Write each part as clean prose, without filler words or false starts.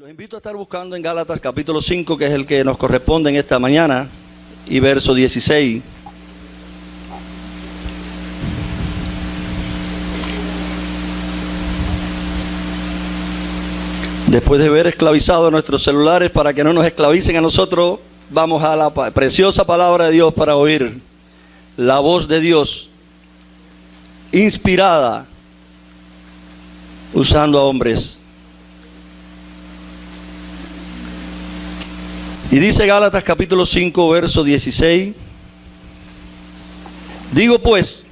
Los invito a estar buscando en Gálatas capítulo 5, que es el que nos corresponde en esta mañana, y verso 16. Después de haber esclavizado nuestros celulares para que no nos esclavicen a nosotros, vamos a la preciosa palabra de Dios para oír la voz de Dios inspirada usando a hombres. Y dice Gálatas capítulo 5, verso 16. Digo pues,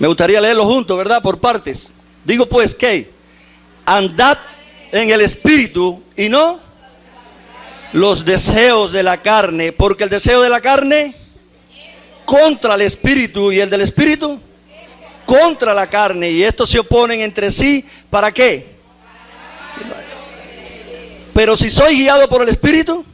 me gustaría leerlo juntos, ¿verdad? Por partes. Digo pues que andad en el Espíritu y no los deseos de la carne, porque el deseo de la carne contra el Espíritu y el del Espíritu contra la carne, y estos se oponen entre sí. ¿Para qué? Pero si soy guiado por el Espíritu,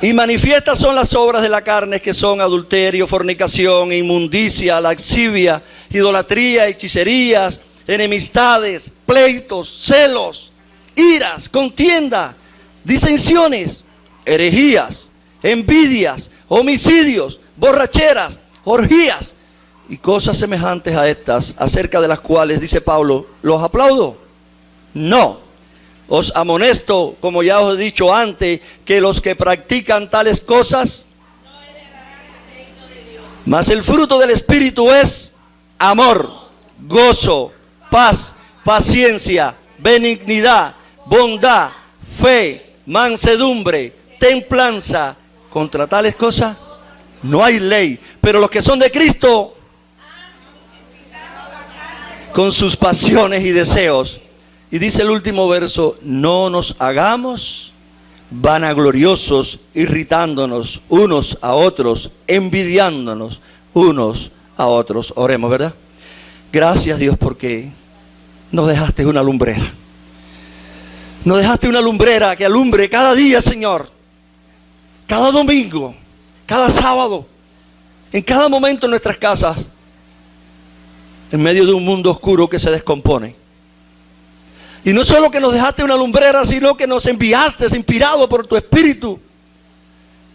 y manifiestas son las obras de la carne, que son adulterio, fornicación, inmundicia, lascivia, idolatría, hechicerías, enemistades, pleitos, celos, iras, contienda, disensiones, herejías, envidias, homicidios, borracheras, orgías y cosas semejantes a estas, acerca de las cuales dice Pablo, ¿los aplaudo? No. Os amonesto, como ya os he dicho antes, que los que practican tales cosas, mas el fruto del Espíritu es amor, gozo, paz, paciencia, benignidad, bondad, fe, mansedumbre, templanza. Contra tales cosas no hay ley. Pero los que son de Cristo, con sus pasiones y deseos. Y dice el último verso, no nos hagamos vanagloriosos, irritándonos unos a otros, envidiándonos unos a otros. Oremos, ¿verdad? Gracias, Dios, porque nos dejaste una lumbrera. Nos dejaste una lumbrera que alumbre cada día, Señor. Cada domingo, cada sábado, en cada momento en nuestras casas, en medio de un mundo oscuro que se descompone. Y no solo que nos dejaste una lumbrera, sino que nos enviaste, inspirado por tu Espíritu,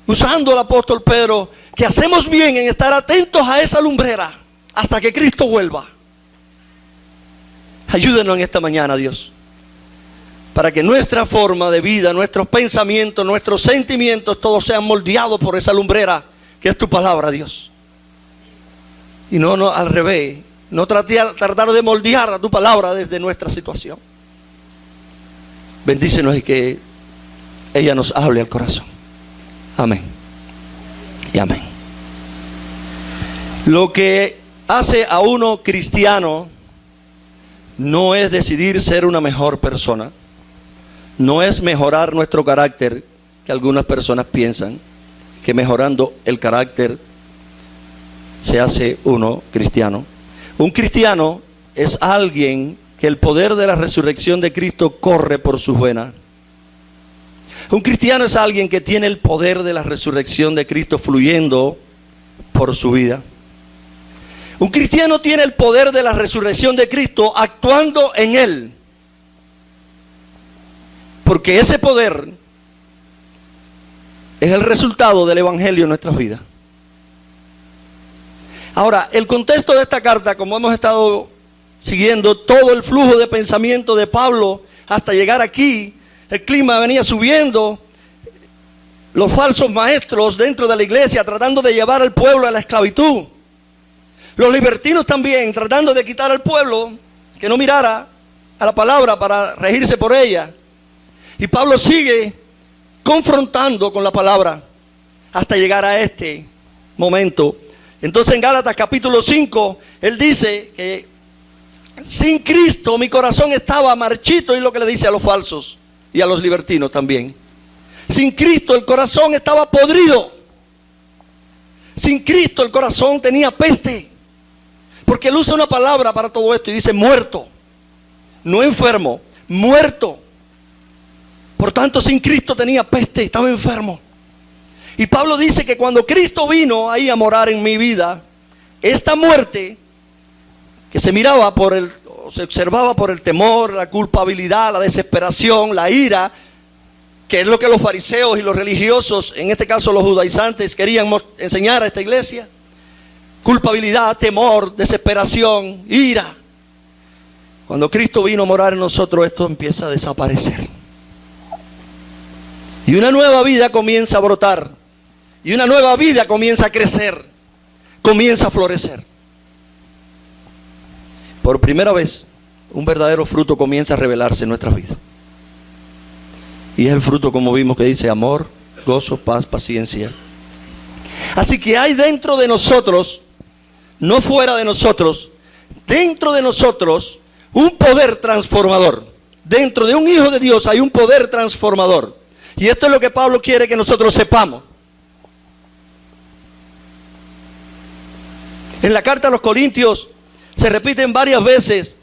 usando al apóstol Pedro, que hacemos bien en estar atentos a esa lumbrera hasta que Cristo vuelva. Ayúdenos en esta mañana, Dios, para que nuestra forma de vida, nuestros pensamientos, nuestros sentimientos, todos sean moldeados por esa lumbrera que es tu palabra, Dios. Y no al revés, no tratar de moldear a tu palabra desde nuestra situación. Bendícenos y que ella nos hable al corazón. Amén. Y amén. Lo que hace a uno cristiano no es decidir ser una mejor persona. No es mejorar nuestro carácter, que algunas personas piensan que mejorando el carácter se hace uno cristiano. Un cristiano es alguien que el poder de la resurrección de Cristo corre por sus venas. Un cristiano es alguien que tiene el poder de la resurrección de Cristo fluyendo por su vida. Un cristiano tiene el poder de la resurrección de Cristo actuando en él. Porque ese poder es el resultado del Evangelio en nuestras vidas. Ahora, el contexto de esta carta, como hemos estado siguiendo todo el flujo de pensamiento de Pablo hasta llegar aquí, el clima venía subiendo, los falsos maestros dentro de la iglesia tratando de llevar al pueblo a la esclavitud, los libertinos también tratando de quitar al pueblo que no mirara a la palabra para regirse por ella. Y Pablo sigue confrontando con la palabra hasta llegar a este momento. Entonces en Gálatas capítulo 5, él dice que sin Cristo mi corazón estaba marchito, y lo que le dice a los falsos y a los libertinos también. Sin Cristo el corazón estaba podrido. Sin Cristo el corazón tenía peste. Porque él usa una palabra para todo esto y dice muerto. No enfermo, muerto. Por tanto, sin Cristo tenía peste, estaba enfermo. Y Pablo dice que cuando Cristo vino ahí a morar en mi vida, esta muerte que se miraba por o se observaba por el temor, la culpabilidad, la desesperación, la ira, que es lo que los fariseos y los religiosos, en este caso los judaizantes, querían enseñar a esta iglesia. Culpabilidad, temor, desesperación, ira. Cuando Cristo vino a morar en nosotros, esto empieza a desaparecer. Y una nueva vida comienza a brotar. Y una nueva vida comienza a crecer. Comienza a florecer. Por primera vez, un verdadero fruto comienza a revelarse en nuestras vidas. Y es el fruto, como vimos, que dice amor, gozo, paz, paciencia. Así que hay dentro de nosotros, no fuera de nosotros, dentro de nosotros, un poder transformador. Dentro de un hijo de Dios hay un poder transformador. Y esto es lo que Pablo quiere que nosotros sepamos. En la carta a los Corintios se repiten varias veces: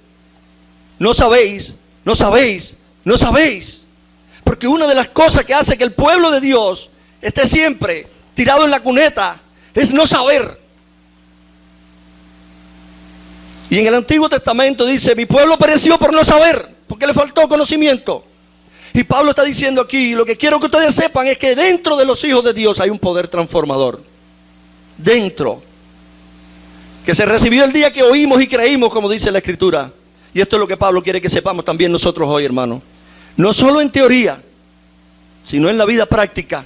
no sabéis, no sabéis, no sabéis. Porque una de las cosas que hace que el pueblo de Dios esté siempre tirado en la cuneta es no saber. Y en el Antiguo Testamento dice: mi pueblo pereció por no saber, porque le faltó conocimiento. Y Pablo está diciendo aquí: lo que quiero que ustedes sepan es que dentro de los hijos de Dios hay un poder transformador. Dentro. Que se recibió el día que oímos y creímos, como dice la Escritura. Y esto es lo que Pablo quiere que sepamos también nosotros hoy, hermano. No solo en teoría, sino en la vida práctica.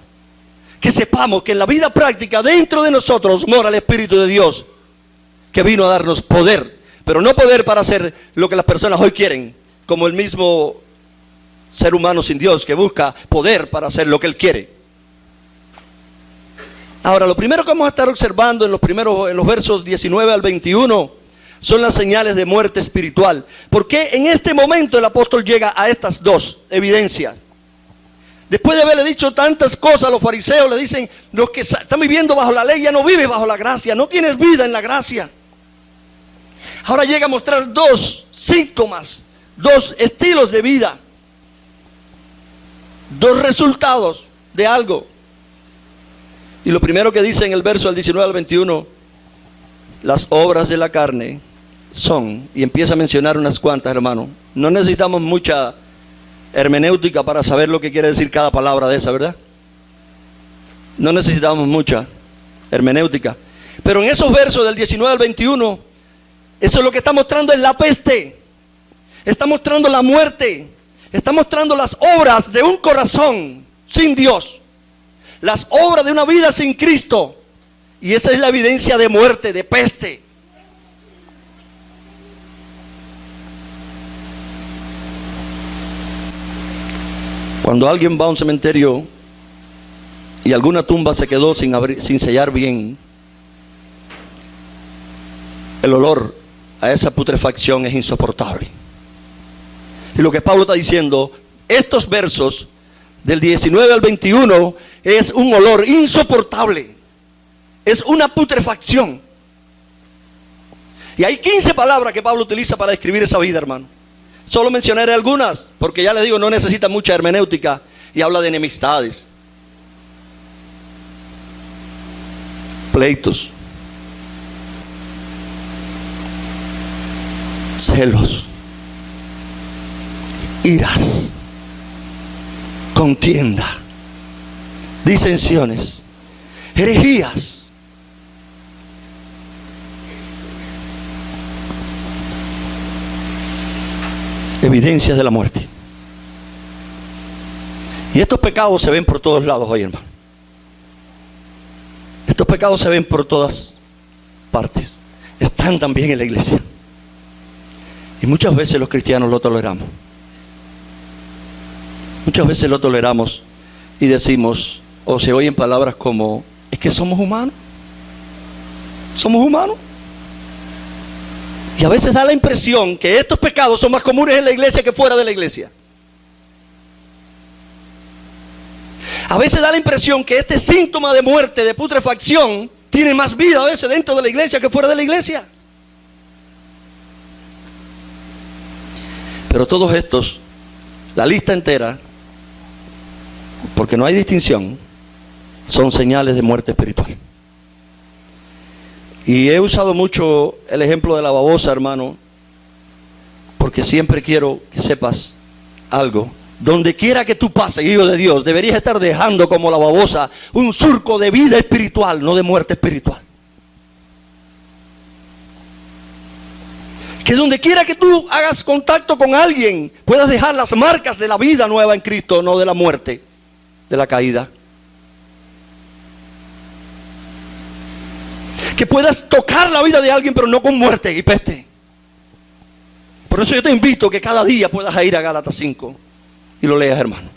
Que sepamos que en la vida práctica, dentro de nosotros, mora el Espíritu de Dios, que vino a darnos poder. Pero no poder para hacer lo que las personas hoy quieren, como el mismo ser humano sin Dios, que busca poder para hacer lo que él quiere. Ahora, lo primero que vamos a estar observando en los versos 19 al 21 son las señales de muerte espiritual. ¿Por qué en este momento el apóstol llega a estas dos evidencias? Después de haberle dicho tantas cosas a los fariseos, le dicen: los que están viviendo bajo la ley ya no vives bajo la gracia, no tienes vida en la gracia. Ahora llega a mostrar dos síntomas, dos estilos de vida, dos resultados de algo. Y lo primero que dice en el verso del 19 al 21, las obras de la carne son, y empieza a mencionar unas cuantas, hermano. No necesitamos mucha hermenéutica para saber lo que quiere decir cada palabra de esa, ¿verdad? No necesitamos mucha hermenéutica. Pero en esos versos del 19 al 21, eso es lo que está mostrando: es la peste. Está mostrando la muerte. Está mostrando las obras de un corazón sin Dios. Las obras de una vida sin Cristo. Y esa es la evidencia de muerte, de peste. Cuando alguien va a un cementerio y alguna tumba se quedó sin sellar bien, el olor a esa putrefacción es insoportable. Y lo que Pablo está diciendo, estos versos del 19 al 21, es un olor insoportable. Es una putrefacción. Y hay 15 palabras que Pablo utiliza para describir esa vida, hermano. Solo mencionaré algunas, porque ya les digo, no necesita mucha hermenéutica. Y habla de enemistades, pleitos, celos, iras, contienda, disensiones, herejías. Evidencias de la muerte. Y estos pecados se ven por todos lados hoy, hermano. Estos pecados se ven por todas partes. Están también en la iglesia. Y muchas veces los cristianos lo toleramos. Muchas veces lo toleramos y decimos, o se oyen palabras como: es que somos humanos. Somos humanos. Y a veces da la impresión que estos pecados son más comunes en la iglesia que fuera de la iglesia. A veces da la impresión que este síntoma de muerte, de putrefacción, tiene más vida a veces dentro de la iglesia que fuera de la iglesia. Pero todos estos, la lista entera, porque no hay distinción, son señales de muerte espiritual. Y he usado mucho el ejemplo de la babosa, hermano, Porque siempre quiero que sepas algo. Donde quiera que tú pases, hijo de Dios, deberías estar dejando como la babosa un surco de vida espiritual, no de muerte espiritual. Que donde quiera que tú hagas contacto con alguien, puedas dejar las marcas de la vida nueva en Cristo, no de la muerte, de la caída. Que puedas tocar la vida de alguien, pero no con muerte y peste. Por eso yo te invito que cada día puedas ir a Gálatas 5 y lo leas, hermano.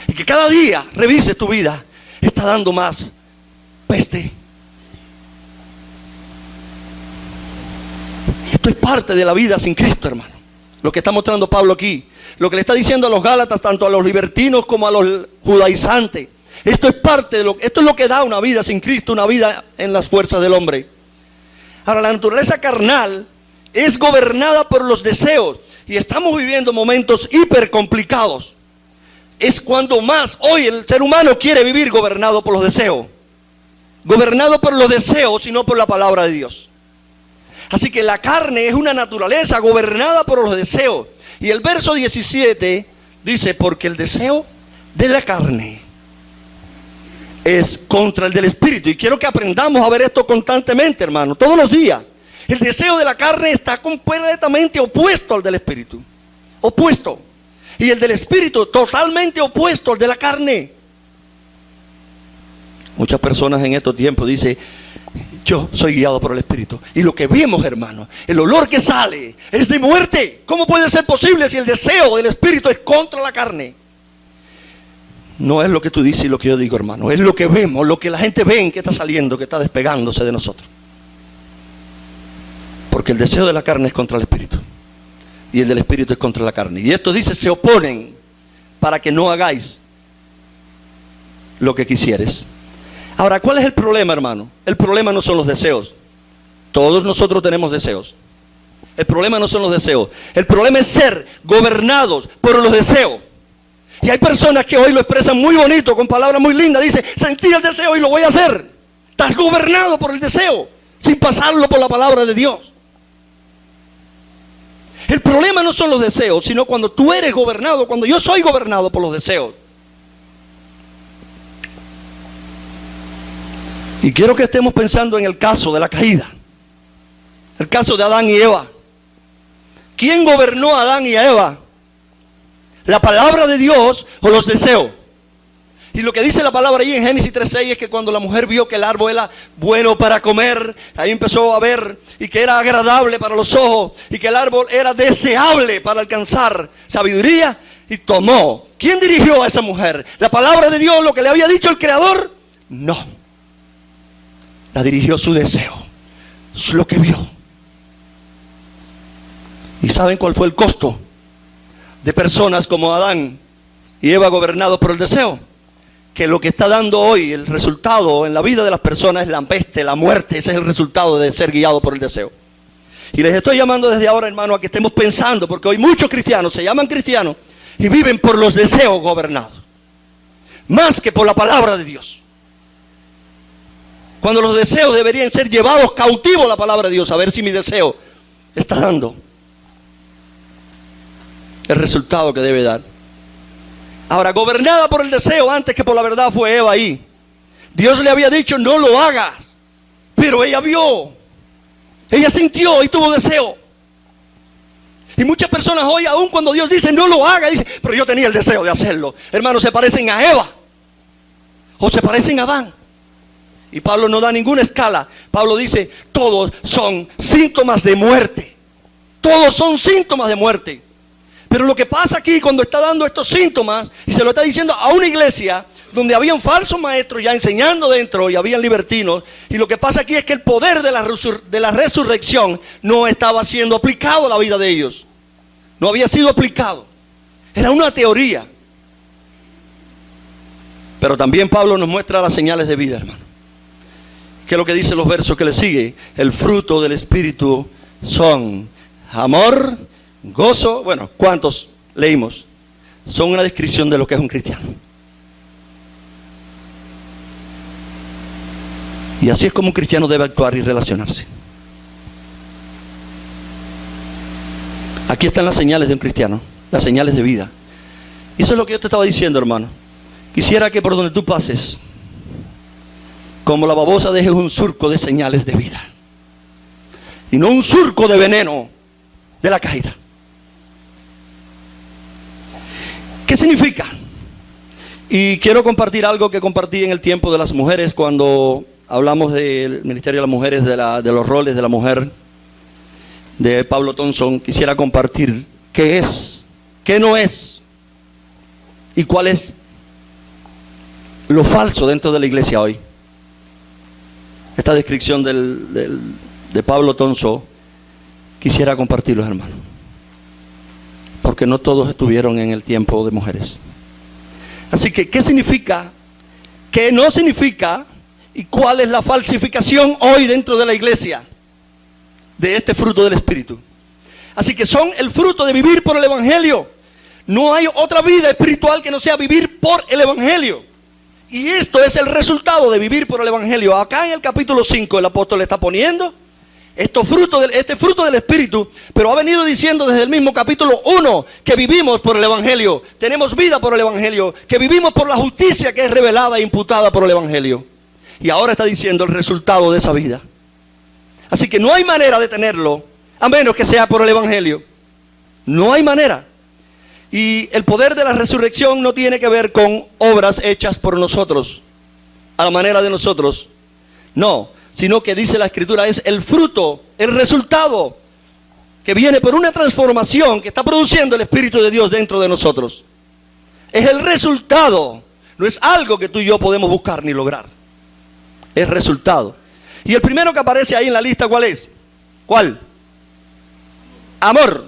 Y que cada día revises tu vida. Está dando más peste. Esto es parte de la vida sin Cristo, hermano. Lo que está mostrando Pablo aquí. Lo que le está diciendo a los Gálatas, tanto a los libertinos como a los judaizantes. Esto es parte de esto es lo que da una vida sin Cristo, una vida en las fuerzas del hombre. Ahora, la naturaleza carnal es gobernada por los deseos. Y estamos viviendo momentos hiper complicados. Es cuando más hoy el ser humano quiere vivir gobernado por los deseos. Gobernado por los deseos y no por la palabra de Dios. Así que la carne es una naturaleza gobernada por los deseos. Y el verso 17 dice, porque el deseo de la carne es contra el del espíritu. Y quiero que aprendamos a ver esto constantemente, hermano, todos los días. El deseo de la carne está completamente opuesto al del espíritu. Opuesto. Y el del espíritu totalmente opuesto al de la carne. Muchas personas en estos tiempos dicen, yo soy guiado por el espíritu. Y lo que vemos, hermano, el olor que sale es de muerte. ¿Cómo puede ser posible si el deseo del espíritu es contra la carne? No es lo que tú dices y lo que yo digo, hermano. Es lo que vemos, lo que la gente ve que está saliendo, que está despegándose de nosotros. Porque el deseo de la carne es contra el espíritu. Y el del espíritu es contra la carne. Y esto dice, se oponen para que no hagáis lo que quisieres. Ahora, ¿cuál es el problema, hermano? El problema no son los deseos. Todos nosotros tenemos deseos. El problema no son los deseos. El problema es ser gobernados por los deseos. Y hay personas que hoy lo expresan muy bonito, con palabras muy lindas. Dice, sentí el deseo y lo voy a hacer. Estás gobernado por el deseo, sin pasarlo por la palabra de Dios. El problema no son los deseos, sino cuando tú eres gobernado, cuando yo soy gobernado por los deseos. Y quiero que estemos pensando en el caso de la caída. El caso de Adán y Eva. ¿Quién gobernó a Adán y a Eva? ¿La palabra de Dios o los deseos? Y lo que dice la palabra ahí en Génesis 3:6 es que cuando la mujer vio que el árbol era bueno para comer, ahí empezó a ver, y que era agradable para los ojos, y que el árbol era deseable para alcanzar sabiduría, y tomó. ¿Quién dirigió a esa mujer? ¿La palabra de Dios, lo que le había dicho el Creador? No. La dirigió su deseo, lo que vio. ¿Y saben cuál fue el costo de personas como Adán y Eva gobernados por el deseo? Que lo que está dando hoy el resultado en la vida de las personas es la peste, la muerte. Ese es el resultado de ser guiado por el deseo. Y les estoy llamando desde ahora, hermano, a que estemos pensando, porque hoy muchos cristianos se llaman cristianos y viven por los deseos gobernados, más que por la palabra de Dios. Cuando los deseos deberían ser llevados cautivos a la palabra de Dios, a ver si mi deseo está dando el resultado que debe dar. Ahora, gobernada por el deseo antes que por la verdad fue Eva ahí. Dios le había dicho, no lo hagas. Pero ella vio. Ella sintió y tuvo deseo. Y muchas personas hoy, aun cuando Dios dice, no lo haga, dicen, pero yo tenía el deseo de hacerlo. Hermanos, se parecen a Eva. O se parecen a Adán. Y Pablo no da ninguna escala. Pablo dice, todos son síntomas de muerte. Todos son síntomas de muerte. Pero lo que pasa aquí cuando está dando estos síntomas, y se lo está diciendo a una iglesia donde habían falsos maestros ya enseñando dentro y habían libertinos, y lo que pasa aquí es que el poder de la resurrección no estaba siendo aplicado a la vida de ellos. No había sido aplicado. Era una teoría. Pero también Pablo nos muestra las señales de vida, hermano. ¿Qué es lo que dicen los versos que le sigue? El fruto del Espíritu son amor, gozo. Bueno, ¿cuántos leímos? Son una descripción de lo que es un cristiano. Y así es como un cristiano debe actuar y relacionarse. Aquí están las señales de un cristiano, las señales de vida. Y eso es lo que yo te estaba diciendo, hermano. Quisiera que por donde tú pases, como la babosa, dejes un surco de señales de vida. Y no un surco de veneno de la caída. ¿Qué significa? Y quiero compartir algo que compartí en el tiempo de las mujeres, cuando hablamos del Ministerio de las Mujeres, de los roles de la mujer, de Pablo Thompson. Quisiera compartir qué es, qué no es y cuál es lo falso dentro de la iglesia hoy. Esta descripción de Pablo Thompson quisiera compartirlo, hermano, porque no todos estuvieron en el tiempo de mujeres. Así que, ¿qué significa? ¿Qué no significa? ¿Y cuál es la falsificación hoy dentro de la iglesia de este fruto del Espíritu? Así que son el fruto de vivir por el Evangelio. No hay otra vida espiritual que no sea vivir por el Evangelio. Y esto es el resultado de vivir por el Evangelio. Acá en el capítulo 5 el apóstol está poniendo este fruto del Espíritu, pero ha venido diciendo desde el mismo capítulo 1 que vivimos por el Evangelio, tenemos vida por el Evangelio, que vivimos por la justicia que es revelada e imputada por el Evangelio. Y ahora está diciendo el resultado de esa vida. Así que no hay manera de tenerlo a menos que sea por el Evangelio. No hay manera. Y el poder de la resurrección no tiene que ver con obras hechas por nosotros, a la manera de nosotros. No, sino que dice la Escritura, es el fruto, el resultado que viene por una transformación que está produciendo el Espíritu de Dios dentro de nosotros. Es el resultado, no es algo que tú y yo podemos buscar ni lograr. Es resultado. Y el primero que aparece ahí en la lista, ¿cuál es? ¿Cuál? Amor.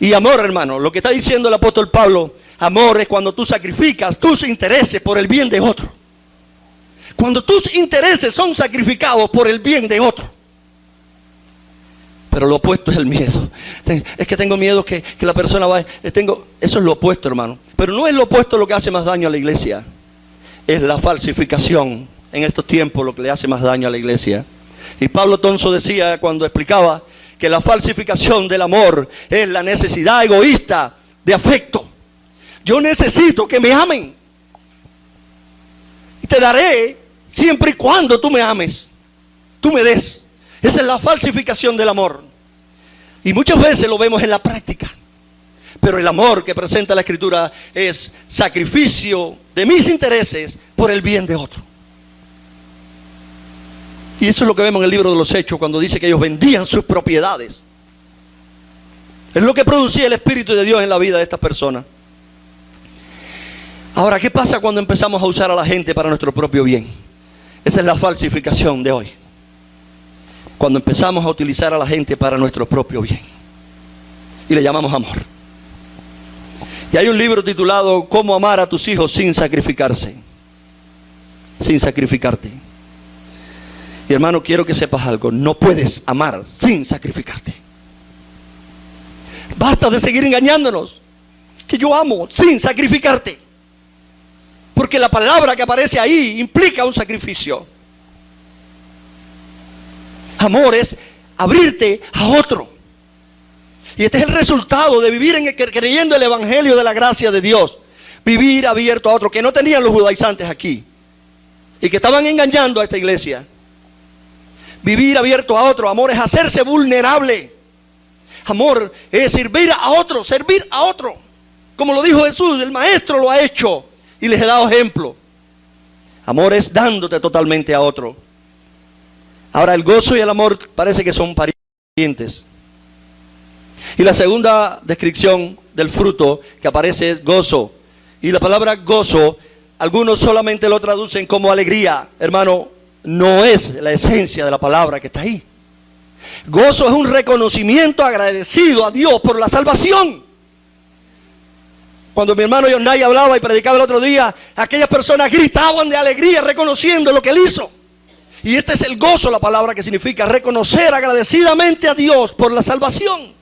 Y amor, hermano, lo que está diciendo el apóstol Pablo, amor es cuando tú sacrificas tus intereses por el bien de otro. Cuando tus intereses son sacrificados por el bien de otro. Pero lo opuesto es el miedo. Es que tengo miedo que la persona vaya. Eso es lo opuesto, hermano. Pero no es lo opuesto lo que hace más daño a la iglesia. Es la falsificación en estos tiempos lo que le hace más daño a la iglesia. Y Pablo Thompson decía cuando explicaba que la falsificación del amor es la necesidad egoísta de afecto. Yo necesito que me amen. Y te daré siempre y cuando tú me ames. Tú me des. Esa es la falsificación del amor. Y muchas veces lo vemos en la práctica. Pero el amor que presenta la Escritura es sacrificio de mis intereses por el bien de otro. Y eso es lo que vemos en el libro de los Hechos cuando dice que ellos vendían sus propiedades. Es lo que producía el Espíritu de Dios en la vida de estas personas. Ahora, ¿qué pasa cuando empezamos a usar a la gente para nuestro propio bien? Esa es la falsificación de hoy. Cuando empezamos a utilizar a la gente para nuestro propio bien. Y le llamamos amor. Y hay un libro titulado Cómo amar a tus hijos sin sacrificarse. Sin sacrificarte. Y hermano, quiero que sepas algo. No puedes amar sin sacrificarte. Basta de seguir engañándonos. Que yo amo sin sacrificarte. Porque la palabra que aparece ahí implica un sacrificio. Amor es abrirte a otro. Y este es el resultado de vivir creyendo el Evangelio de la gracia de Dios. Vivir abierto a otro, que no tenían los judaizantes aquí. Y que estaban engañando a esta iglesia. Vivir abierto a otro. Amor es hacerse vulnerable. Amor es servir a otro, Como lo dijo Jesús, el Maestro lo ha hecho y les he dado ejemplo. Amor es dándote totalmente a otro. Ahora, el gozo y el amor parece que son parientes. Y la segunda descripción del fruto que aparece es gozo. Y la palabra gozo, algunos solamente lo traducen como alegría. Hermano, no es la esencia de la palabra que está ahí. Gozo es un reconocimiento agradecido a Dios por la salvación. Cuando mi hermano Yonnay hablaba y predicaba el otro día, aquellas personas gritaban de alegría reconociendo lo que Él hizo. Y este es el gozo, la palabra que significa reconocer agradecidamente a Dios por la salvación.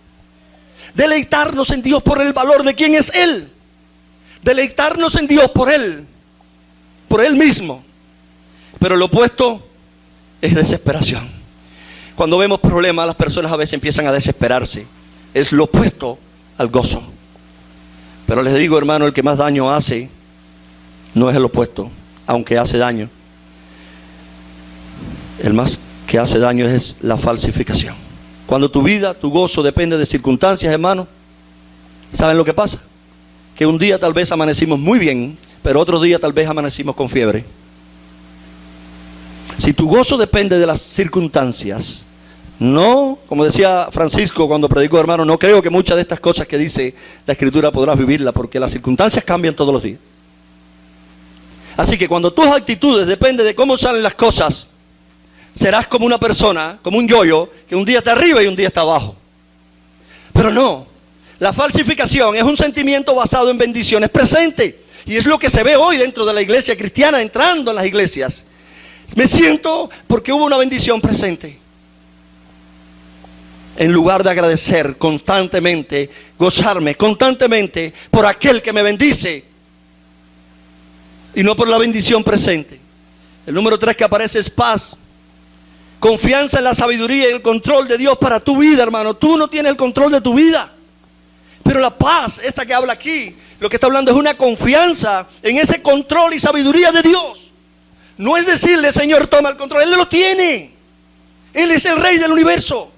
Deleitarnos en Dios por el valor de quién es Él. Deleitarnos en Dios por Él mismo. Pero lo opuesto es desesperación. Cuando vemos problemas, las personas a veces empiezan a desesperarse. es lo opuesto al gozo. Pero les digo, hermano, el que más daño hace no es el opuesto, aunque hace daño. El más que hace daño es la falsificación. Cuando tu vida, tu gozo depende de circunstancias, hermano, ¿saben lo que pasa? Que un día tal vez amanecimos muy bien, pero otro día tal vez amanecimos con fiebre. Si tu gozo depende de las circunstancias, no, como decía Francisco cuando predicó, hermano, no creo que muchas de estas cosas que dice la Escritura podrás vivirlas, porque las circunstancias cambian todos los días. Así que cuando tus actitudes dependen de cómo salen las cosas, serás como una persona, como un yoyo, que un día está arriba y un día está abajo. Pero no, la falsificación es un sentimiento basado en bendiciones presentes. Y es lo que se ve hoy dentro de la iglesia cristiana, entrando en las iglesias. Me siento porque hubo una bendición presente. En lugar de agradecer constantemente, gozarme constantemente por aquel que me bendice y no por la bendición presente. El número 3 que aparece es paz. Confianza en la sabiduría y el control de Dios para tu vida, hermano. Tú no tienes el control de tu vida. Pero la paz, esta que habla aquí, lo que está hablando es una confianza en ese control y sabiduría de Dios. No es decirle, Señor, toma el control. Él lo tiene. Él es el rey del universo.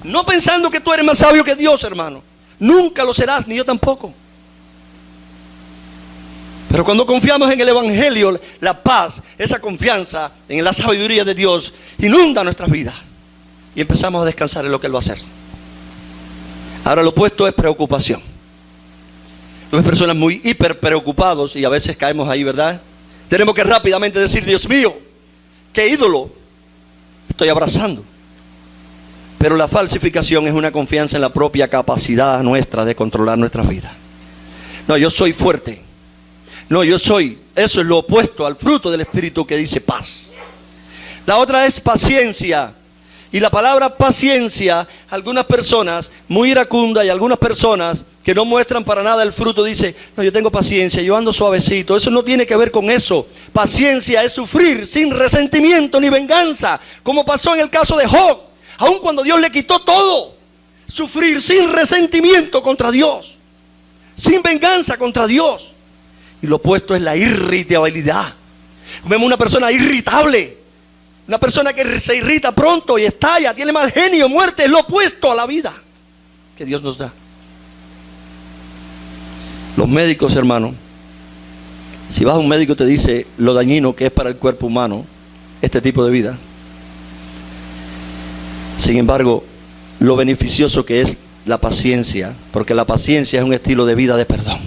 No pensando que tú eres más sabio que Dios, hermano. Nunca lo serás, ni yo tampoco. Pero cuando confiamos en el Evangelio, la paz, esa confianza en la sabiduría de Dios, inunda nuestras vidas. Y empezamos a descansar en lo que Él va a hacer. Ahora lo opuesto es preocupación. Hay personas muy hiper preocupados y a veces caemos ahí, ¿verdad? Tenemos que rápidamente decir, Dios mío, ¿qué ídolo estoy abrazando? Pero la falsificación es una confianza en la propia capacidad nuestra de controlar nuestras vidas. No, yo soy fuerte. No, yo soy. Eso es lo opuesto al fruto del Espíritu que dice paz. La otra es paciencia. Y la palabra paciencia, algunas personas muy iracundas y algunas personas que no muestran para nada el fruto, dice, no, yo tengo paciencia, yo ando suavecito. Eso no tiene que ver con eso. Paciencia es sufrir sin resentimiento ni venganza, como pasó en el caso de Job, aun cuando Dios le quitó todo. Sufrir sin resentimiento contra Dios, sin venganza contra Dios. Y lo opuesto es la irritabilidad. Vemos una persona irritable, una persona que se irrita pronto y estalla, tiene mal genio, muerte. Es lo opuesto a la vida que Dios nos da. Los médicos, hermano, si vas a un médico te dice lo dañino que es para el cuerpo humano este tipo de vida. Sin embargo, lo beneficioso que es la paciencia, porque la paciencia es un estilo de vida de perdón.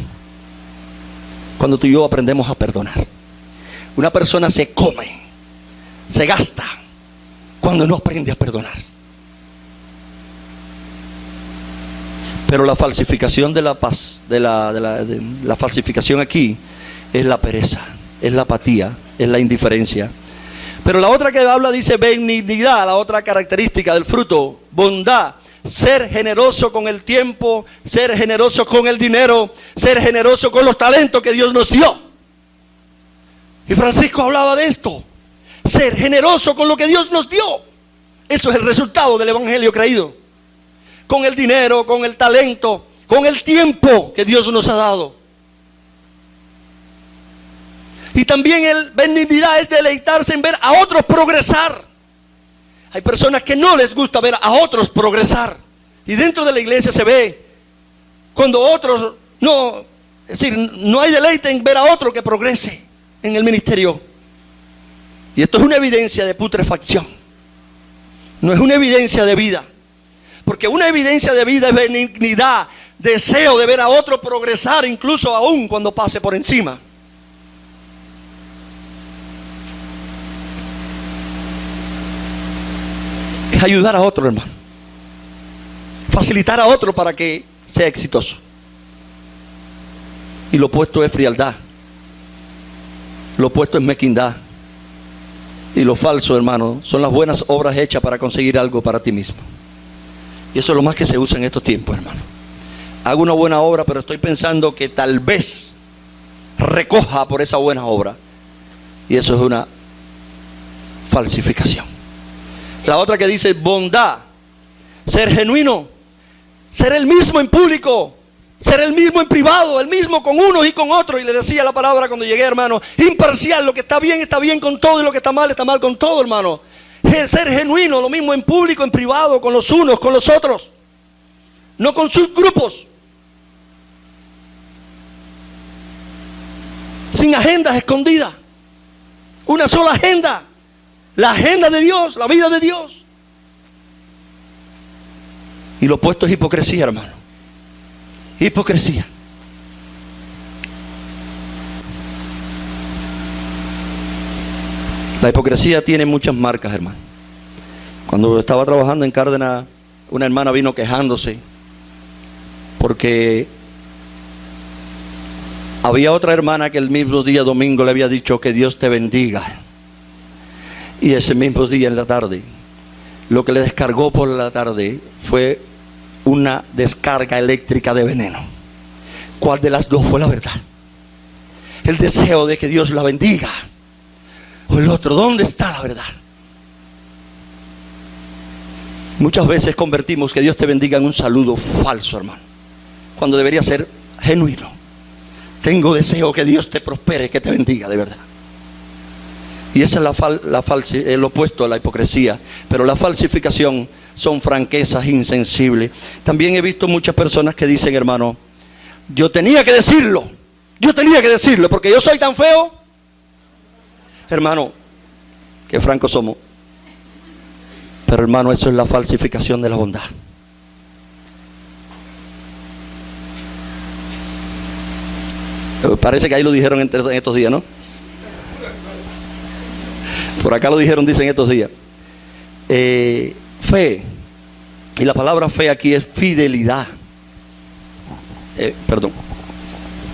Cuando tú y yo aprendemos a perdonar, una persona se come, se gasta cuando no aprende a perdonar. Pero la falsificación de la paz, la falsificación aquí es la pereza, es la apatía, es la indiferencia. Pero la otra que habla dice benignidad, la otra característica del fruto, bondad, ser generoso con el tiempo, ser generoso con el dinero, ser generoso con los talentos que Dios nos dio. Y Francisco hablaba de esto, ser generoso con lo que Dios nos dio. Eso es el resultado del Evangelio creído. Con el dinero, con el talento, con el tiempo que Dios nos ha dado. Y también el benignidad es deleitarse en ver a otros progresar. Hay personas que no les gusta ver a otros progresar. Y dentro de la iglesia se ve cuando otros no, es decir, no hay deleite en ver a otro que progrese en el ministerio. Y esto es una evidencia de putrefacción. No es una evidencia de vida. Porque una evidencia de vida es benignidad, deseo de ver a otro progresar, incluso aún cuando pase por encima. Es ayudar a otro, hermano. Facilitar a otro para que sea exitoso. Y lo opuesto es frialdad. Lo opuesto es mezquindad. Y lo falso, hermano, son las buenas obras hechas para conseguir algo para ti mismo. Y eso es lo más que se usa en estos tiempos, hermano. Hago una buena obra, pero estoy pensando que tal vez recoja por esa buena obra. Y eso es una falsificación. La otra que dice bondad, ser genuino, ser el mismo en público, ser el mismo en privado, el mismo con unos y con otros. Y le decía la palabra cuando llegué, hermano, imparcial, lo que está bien con todo, y lo que está mal con todo, hermano. Ser genuino, lo mismo en público, en privado, con los unos, con los otros, no con sus grupos, sin agendas escondidas, una sola agenda, la agenda de Dios, la vida de Dios. Y lo opuesto es hipocresía, hermano. Hipocresía. La hipocresía tiene muchas marcas, hermano. Cuando estaba trabajando en Cárdenas, una hermana vino quejándose porque había otra hermana que el mismo día domingo le había dicho que Dios te bendiga. Y ese mismo día en la tarde, lo que le descargó por la tarde fue una descarga eléctrica de veneno. ¿Cuál de las dos fue la verdad? El deseo de que Dios la bendiga, o el otro. ¿Dónde está la verdad? Muchas veces convertimos que Dios te bendiga en un saludo falso, hermano, cuando debería ser genuino. Tengo deseo que Dios te prospere, que te bendiga de verdad. Y esa es el opuesto a la hipocresía. Pero la falsificación son franquezas insensibles. También he visto muchas personas que dicen, hermano, yo tenía que decirlo, porque yo soy tan feo. Hermano, qué francos somos. Pero hermano, eso es la falsificación de la bondad. Parece que ahí lo dijeron en estos días, ¿no? Por acá lo dijeron, dicen estos días. Fe. Y la palabra fe aquí es fidelidad. Perdón.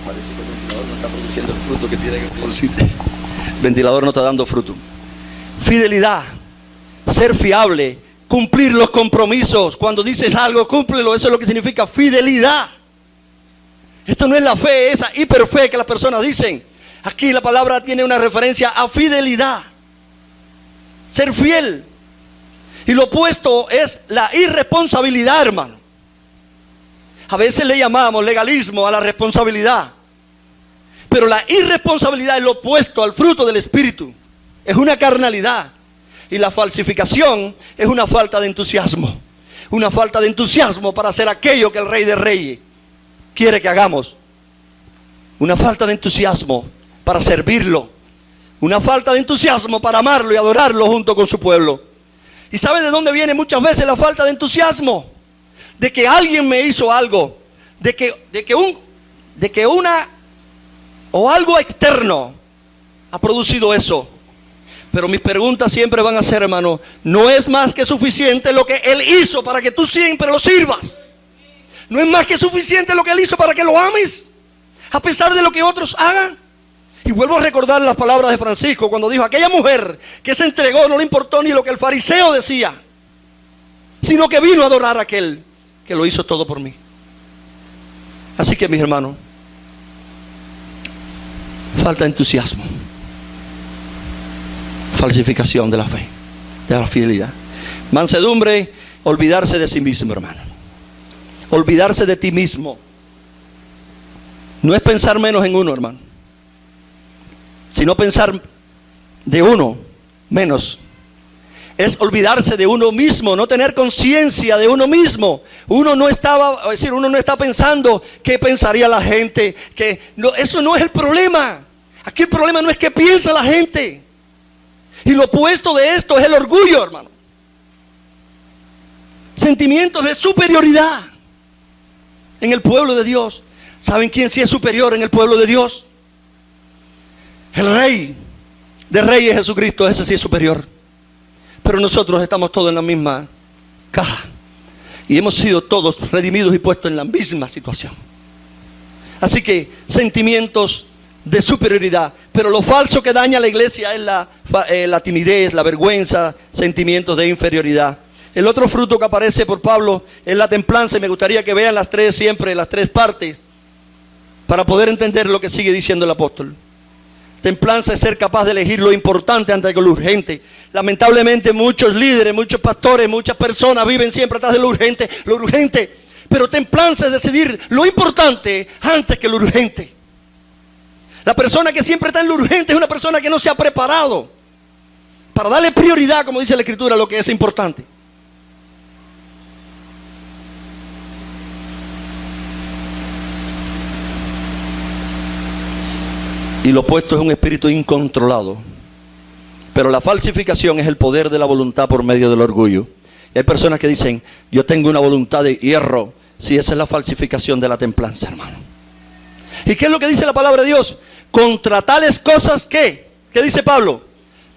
Parece que el ventilador no está produciendo el fruto que tiene que producir. El ventilador no está dando fruto. Fidelidad. Ser fiable. Cumplir los compromisos. Cuando dices algo, cúmplelo. Eso es lo que significa fidelidad. Esto no es la fe, esa hiperfe que las personas dicen. Aquí la palabra tiene una referencia a fidelidad. Ser fiel. Y lo opuesto es la irresponsabilidad, hermano. A veces le llamamos legalismo a la responsabilidad. Pero la irresponsabilidad es lo opuesto al fruto del Espíritu. Es una carnalidad. Y la falsificación es una falta de entusiasmo. Una falta de entusiasmo para hacer aquello que el Rey de Reyes quiere que hagamos. Una falta de entusiasmo para servirlo. Una falta de entusiasmo para amarlo y adorarlo junto con su pueblo. ¿Y sabe de dónde viene muchas veces la falta de entusiasmo? De que alguien me hizo algo. De que una o algo externo ha producido eso. Pero mis preguntas siempre van a ser, hermano, no es más que suficiente lo que Él hizo para que tú siempre lo sirvas. No es más que suficiente lo que Él hizo para que lo ames, a pesar de lo que otros hagan. Y vuelvo a recordar las palabras de Francisco cuando dijo, aquella mujer que se entregó no le importó ni lo que el fariseo decía, sino que vino a adorar a aquel que lo hizo todo por mí. Así que mis hermanos, falta de entusiasmo, falsificación de la fe, de la fidelidad. Mansedumbre, olvidarse de sí mismo, hermano. Olvidarse de ti mismo. No es pensar menos en uno, hermano, sino pensar de uno menos. Es olvidarse de uno mismo, no tener conciencia de uno mismo. Uno no está pensando qué pensaría la gente, que no, eso no es el problema. Aquí el problema no es qué piensa la gente. Y lo opuesto de esto es el orgullo, hermano. Sentimientos de superioridad en el pueblo de Dios. ¿Saben quién sí es superior en el pueblo de Dios? El Rey de Reyes, Jesucristo. Ese sí es superior. Pero nosotros estamos todos en la misma caja. Y hemos sido todos redimidos y puestos en la misma situación. Así que sentimientos de superioridad. Pero lo falso que daña a la iglesia es la timidez, la vergüenza, sentimientos de inferioridad. El otro fruto que aparece por Pablo es la templanza. Y me gustaría que vean las tres partes, para poder entender lo que sigue diciendo el apóstol. Templanza es ser capaz de elegir lo importante antes que lo urgente. Lamentablemente muchos líderes, muchos pastores, muchas personas viven siempre atrás de lo urgente, lo urgente. Pero templanza es decidir lo importante antes que lo urgente. La persona que siempre está en lo urgente es una persona que no se ha preparado para darle prioridad, como dice la Escritura, a lo que es importante. Y lo opuesto es un espíritu incontrolado. Pero la falsificación es el poder de la voluntad por medio del orgullo. Y hay personas que dicen, yo tengo una voluntad de hierro. Sí, esa es la falsificación de la templanza, hermano. ¿Y qué es lo que dice la palabra de Dios? Contra tales cosas, ¿qué? ¿Qué dice Pablo?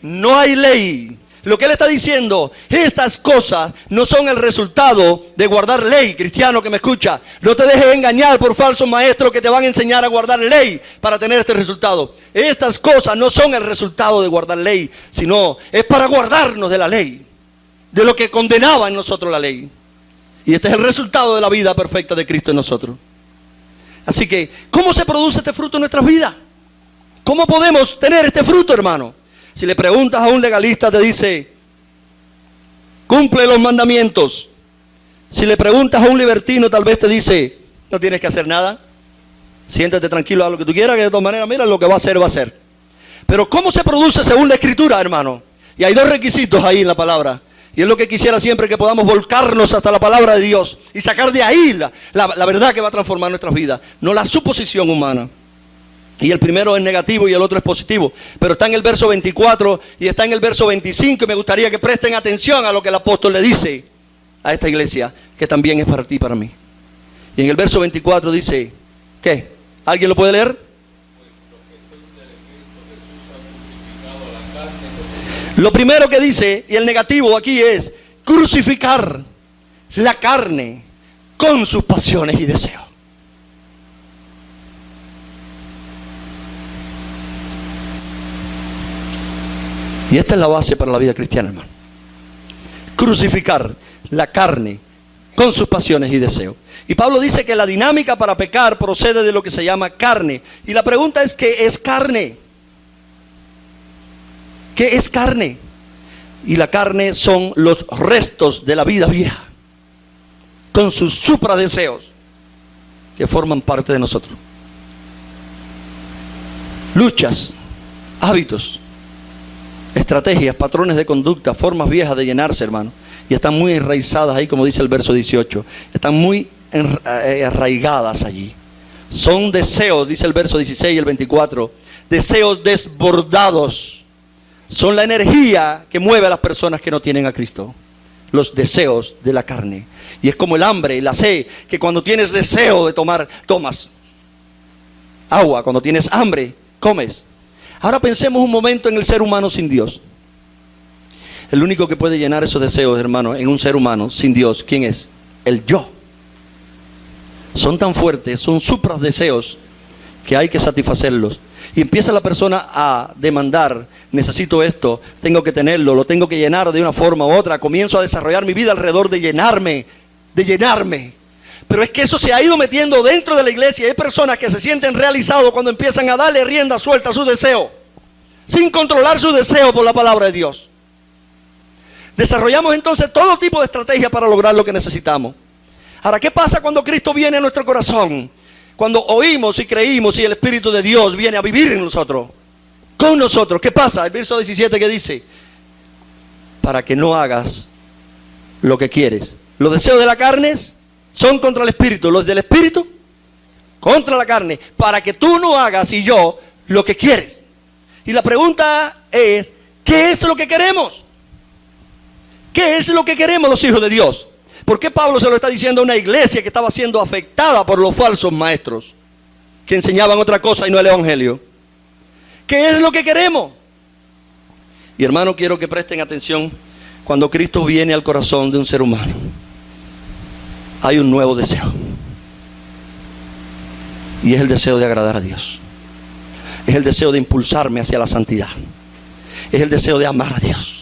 No hay ley. Lo que él está diciendo, estas cosas no son el resultado de guardar ley. Cristiano que me escucha, no te dejes engañar por falsos maestros que te van a enseñar a guardar ley para tener este resultado. Estas cosas no son el resultado de guardar ley, sino es para guardarnos de la ley, de lo que condenaba en nosotros la ley. Y este es el resultado de la vida perfecta de Cristo en nosotros. Así que, ¿cómo se produce este fruto en nuestras vidas? ¿Cómo podemos tener este fruto, hermano? Si le preguntas a un legalista, te dice, cumple los mandamientos. Si le preguntas a un libertino, tal vez te dice, no tienes que hacer nada. Siéntate tranquilo, haz lo que tú quieras, que de todas maneras, mira, lo que va a hacer, va a ser. Pero ¿cómo se produce según la Escritura, hermano? Y hay dos requisitos ahí en la palabra. Y es lo que quisiera siempre, que podamos volcarnos hasta la palabra de Dios y sacar de ahí la verdad que va a transformar nuestras vidas, no la suposición humana. Y el primero es negativo y el otro es positivo. Pero está en el verso 24 y está en el verso 25. Y me gustaría que presten atención a lo que el apóstol le dice a esta iglesia, que también es para ti y para mí. Y en el verso 24 dice, ¿qué? ¿Alguien lo puede leer? Lo primero que dice, y el negativo aquí es, crucificar la carne con sus pasiones y deseos. Y esta es la base para la vida cristiana, hermano. Crucificar la carne con sus pasiones y deseos. Y Pablo dice que la dinámica para pecar procede de lo que se llama carne. Y la pregunta es, ¿qué es carne? ¿Qué es carne? Y la carne son los restos de la vida vieja, con sus supradeseos que forman parte de nosotros. Luchas, hábitos, estrategias, patrones de conducta, formas viejas de llenarse, hermano. Y están muy enraizadas ahí, como dice el verso 18. Están muy arraigadas allí. Son deseos, dice el verso 16 y el 24. Deseos desbordados. Son la energía que mueve a las personas que no tienen a Cristo. Los deseos de la carne. Y es como el hambre y la sed, que cuando tienes deseo de tomar, tomas agua. Cuando tienes hambre, comes. Ahora pensemos un momento en el ser humano sin Dios. El único que puede llenar esos deseos, hermano, en un ser humano sin Dios, ¿quién es? El yo. Son tan fuertes, son supradeseos que hay que satisfacerlos. Y empieza la persona a demandar, necesito esto, tengo que tenerlo, lo tengo que llenar de una forma u otra. Comienzo a desarrollar mi vida alrededor de llenarme, de llenarme. Pero es que eso se ha ido metiendo dentro de la iglesia. Hay personas que se sienten realizados cuando empiezan a darle rienda suelta a su deseo, sin controlar su deseo por la palabra de Dios. Desarrollamos entonces todo tipo de estrategias para lograr lo que necesitamos. Ahora, ¿qué pasa cuando Cristo viene a nuestro corazón? Cuando oímos y creímos y el Espíritu de Dios viene a vivir en nosotros, con nosotros. ¿Qué pasa? El verso 17 que dice, para que no hagas lo que quieres. Los deseos de la carne son contra el Espíritu, los del Espíritu contra la carne, para que tú no hagas y yo lo que quieres. Y la pregunta es, ¿qué es lo que queremos? ¿Qué es lo que queremos los hijos de Dios? ¿Por qué Pablo se lo está diciendo a una iglesia que estaba siendo afectada por los falsos maestros que enseñaban otra cosa y no el evangelio? ¿Qué es lo que queremos? Y hermano, quiero que presten atención. Cuando Cristo viene al corazón de un ser humano, hay un nuevo deseo. Y es el deseo de agradar a Dios. Es el deseo de impulsarme hacia la santidad. Es el deseo de amar a Dios.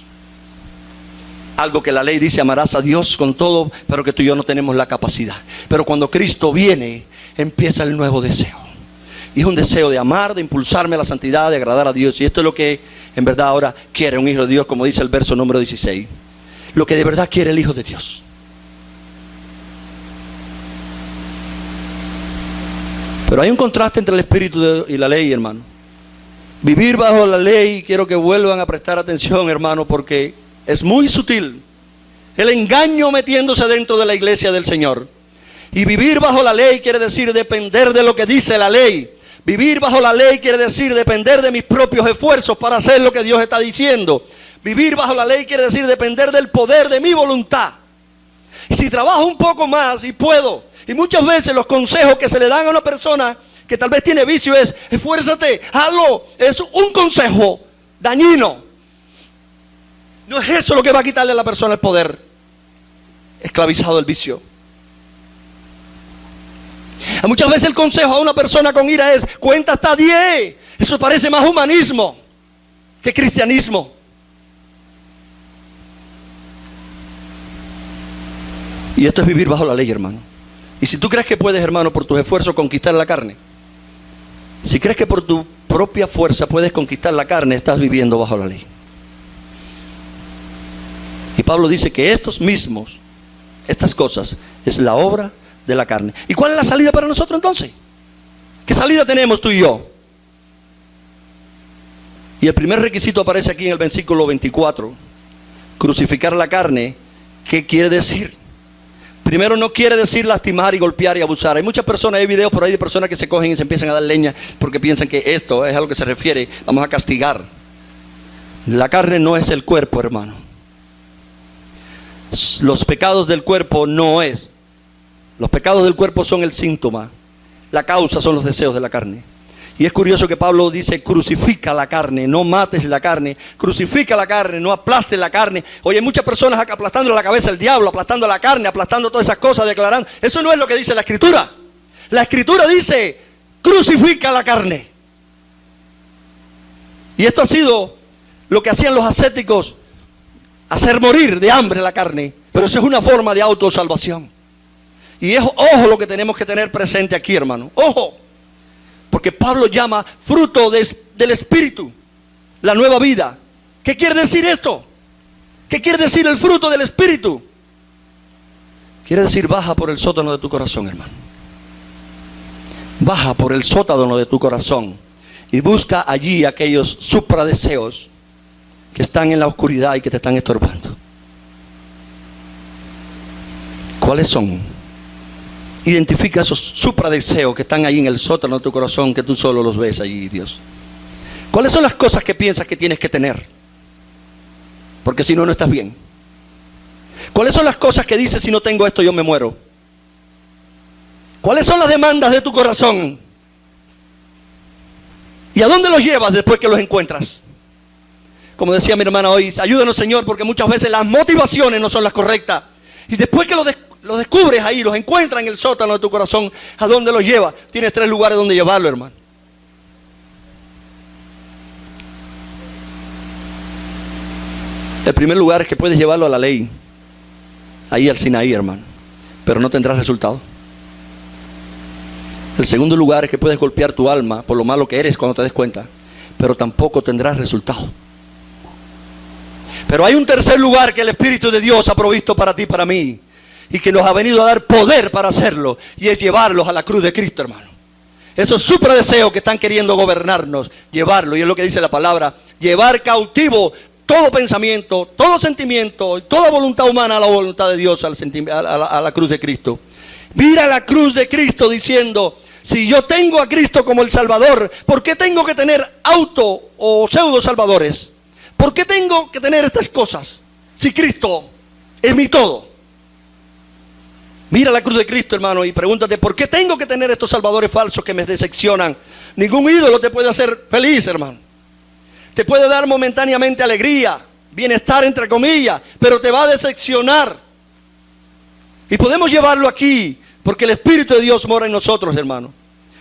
Algo que la ley dice, amarás a Dios con todo, pero que tú y yo no tenemos la capacidad. Pero cuando Cristo viene, empieza el nuevo deseo. Y es un deseo de amar, de impulsarme a la santidad, de agradar a Dios. Y esto es lo que en verdad ahora quiere un hijo de Dios, como dice el verso número 16. Lo que de verdad quiere el hijo de Dios. Pero hay un contraste entre el espíritu y la ley, hermano. Vivir bajo la ley, quiero que vuelvan a prestar atención, hermano, porque es muy sutil el engaño metiéndose dentro de la iglesia del Señor. Y vivir bajo la ley quiere decir depender de lo que dice la ley. Vivir bajo la ley quiere decir depender de mis propios esfuerzos para hacer lo que Dios está diciendo. Vivir bajo la ley quiere decir depender del poder de mi voluntad. Y si trabajo un poco más y puedo, y muchas veces los consejos que se le dan a una persona que tal vez tiene vicio es: esfuérzate, hazlo. Es un consejo dañino. No es eso lo que va a quitarle a la persona el poder. Esclavizado del vicio. Muchas veces el consejo a una persona con ira es: cuenta hasta 10. Eso parece más humanismo que cristianismo. Y esto es vivir bajo la ley, hermano. Y si tú crees que puedes, hermano, por tus esfuerzos conquistar la carne, si crees que por tu propia fuerza puedes conquistar la carne, estás viviendo bajo la ley. Y Pablo dice que estas cosas es la obra de la carne. ¿Y cuál es la salida para nosotros entonces? ¿Qué salida tenemos tú y yo? Y el primer requisito aparece aquí en el versículo 24. Crucificar la carne. ¿Qué quiere decir? Primero, no quiere decir lastimar y golpear y abusar. Hay muchas personas, hay videos por ahí de personas que se cogen y se empiezan a dar leña porque piensan que esto es a lo que se refiere. Vamos a castigar. La carne no es el cuerpo, hermano. Los pecados del cuerpo no es. Los pecados del cuerpo son el síntoma. La causa son los deseos de la carne. Y es curioso que Pablo dice: crucifica la carne, no mates la carne. Crucifica la carne, no aplastes la carne. Oye, hay muchas personas acá aplastando la cabeza al diablo, aplastando la carne, aplastando todas esas cosas, declarando. Eso no es lo que dice la Escritura. La Escritura dice: crucifica la carne. Y esto ha sido lo que hacían los ascéticos, hacer morir de hambre la carne. Pero eso es una forma de autosalvación. Y es, ojo, lo que tenemos que tener presente aquí, hermano. Ojo. Porque Pablo llama fruto del Espíritu la nueva vida. ¿Qué quiere decir esto? ¿Qué quiere decir el fruto del Espíritu? Quiere decir: baja por el sótano de tu corazón, hermano. Baja por el sótano de tu corazón y busca allí aquellos supradeseos que están en la oscuridad y que te están estorbando. ¿Cuáles son? Identifica esos supradeseos que están ahí en el sótano de tu corazón, que tú solo los ves allí, Dios. ¿Cuáles son las cosas que piensas que tienes que tener? Porque si no, no estás bien. ¿Cuáles son las cosas que dices: si no tengo esto, yo me muero? ¿Cuáles son las demandas de tu corazón? ¿Y a dónde los llevas después que los encuentras? Como decía mi hermana hoy: ayúdanos, Señor, porque muchas veces las motivaciones no son las correctas. Y después que los descubres ahí, los encuentras en el sótano de tu corazón, ¿a dónde los llevas? Tienes 3 lugares donde llevarlo, hermano. El primer lugar es que puedes llevarlo a la ley, ahí al Sinaí, hermano, pero no tendrás resultado. El segundo lugar es que puedes golpear tu alma por lo malo que eres cuando te des cuenta, pero tampoco tendrás resultado. Pero hay un tercer lugar que el Espíritu de Dios ha provisto para ti y para mí, y que nos ha venido a dar poder para hacerlo, y es llevarlos a la cruz de Cristo, hermano. Esos supradeseos que están queriendo gobernarnos, llevarlo, y es lo que dice la palabra: llevar cautivo todo pensamiento, todo sentimiento, toda voluntad humana a la voluntad de Dios, a la cruz de Cristo. Mira la cruz de Cristo diciendo: si yo tengo a Cristo como el Salvador, ¿por qué tengo que tener auto o pseudo salvadores? ¿Por qué tengo que tener estas cosas si Cristo es mi todo? Mira la cruz de Cristo, hermano, y pregúntate: ¿por qué tengo que tener estos salvadores falsos que me decepcionan? Ningún ídolo te puede hacer feliz, hermano. Te puede dar momentáneamente alegría, bienestar entre comillas, pero te va a decepcionar. Y podemos llevarlo aquí porque el Espíritu de Dios mora en nosotros, hermano.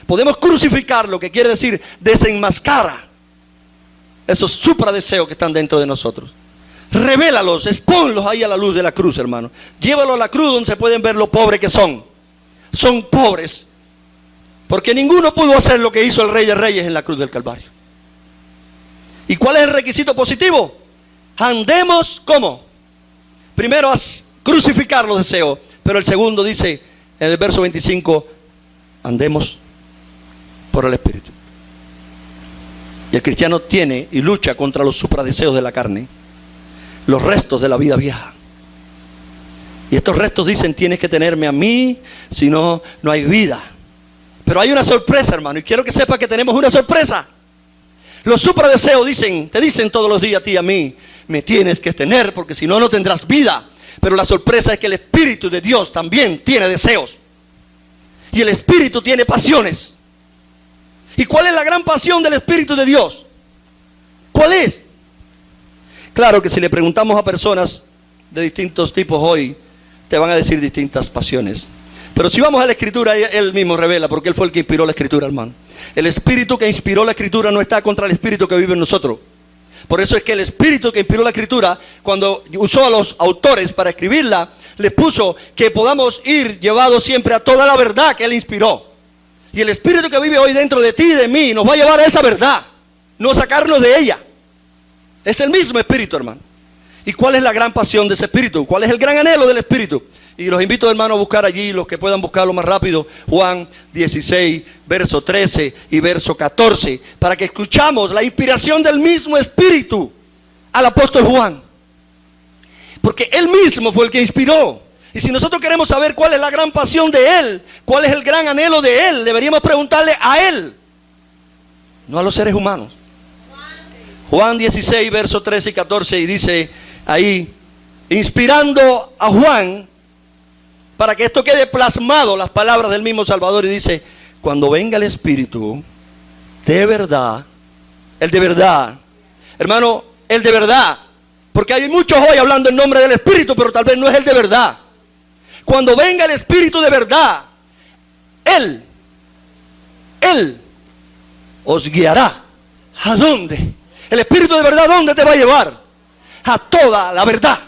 Podemos crucificarlo, que quiere decir desenmascara esos supradeseos que están dentro de nosotros. Revélalos, expónlos ahí a la luz de la cruz, hermano. Llévalo a la cruz donde se pueden ver lo pobres que son. Son pobres. Porque ninguno pudo hacer lo que hizo el Rey de Reyes en la cruz del Calvario. ¿Y cuál es el requisito positivo? Andemos, ¿cómo? Primero, a crucificar los deseos. Pero el segundo dice, en el verso 25, andemos por el Espíritu. Y el cristiano tiene y lucha contra los supradeseos de la carne, los restos de la vida vieja. Y estos restos dicen, tienes que tenerme a mí, si no, no hay vida. Pero hay una sorpresa, hermano, y quiero que sepa que tenemos una sorpresa. Los supradeseos dicen, te dicen todos los días a ti y a mí, me tienes que tener porque si no, no tendrás vida. Pero la sorpresa es que el Espíritu de Dios también tiene deseos. Y el Espíritu tiene pasiones. ¿Y cuál es la gran pasión del Espíritu de Dios? ¿Cuál es? Claro que si le preguntamos a personas de distintos tipos hoy, te van a decir distintas pasiones. Pero si vamos a la Escritura, Él mismo revela, porque Él fue el que inspiró la Escritura, hermano. El Espíritu que inspiró la Escritura no está contra el Espíritu que vive en nosotros. Por eso es que el Espíritu que inspiró la Escritura, cuando usó a los autores para escribirla, les puso que podamos ir llevados siempre a toda la verdad que Él inspiró. Y el Espíritu que vive hoy dentro de ti y de mí nos va a llevar a esa verdad, no sacarnos de ella. Es el mismo Espíritu, hermano. ¿Y cuál es la gran pasión de ese Espíritu? ¿Cuál es el gran anhelo del Espíritu? Y los invito, hermanos, a buscar allí, los que puedan buscarlo más rápido, Juan 16, verso 13 y verso 14, para que escuchamos la inspiración del mismo Espíritu al apóstol Juan. Porque Él mismo fue el que inspiró. Y si nosotros queremos saber cuál es la gran pasión de Él, cuál es el gran anhelo de Él, deberíamos preguntarle a Él, no a los seres humanos. Juan 16, verso 13 y 14, y dice ahí, inspirando a Juan, para que esto quede plasmado, las palabras del mismo Salvador, y dice, cuando venga el Espíritu, de verdad, el de verdad, hermano, el de verdad, porque hay muchos hoy hablando en nombre del Espíritu, pero tal vez no es el de verdad. Cuando venga el Espíritu de verdad, Él os guiará. ¿A dónde? El Espíritu de verdad, ¿dónde te va a llevar? A toda la verdad.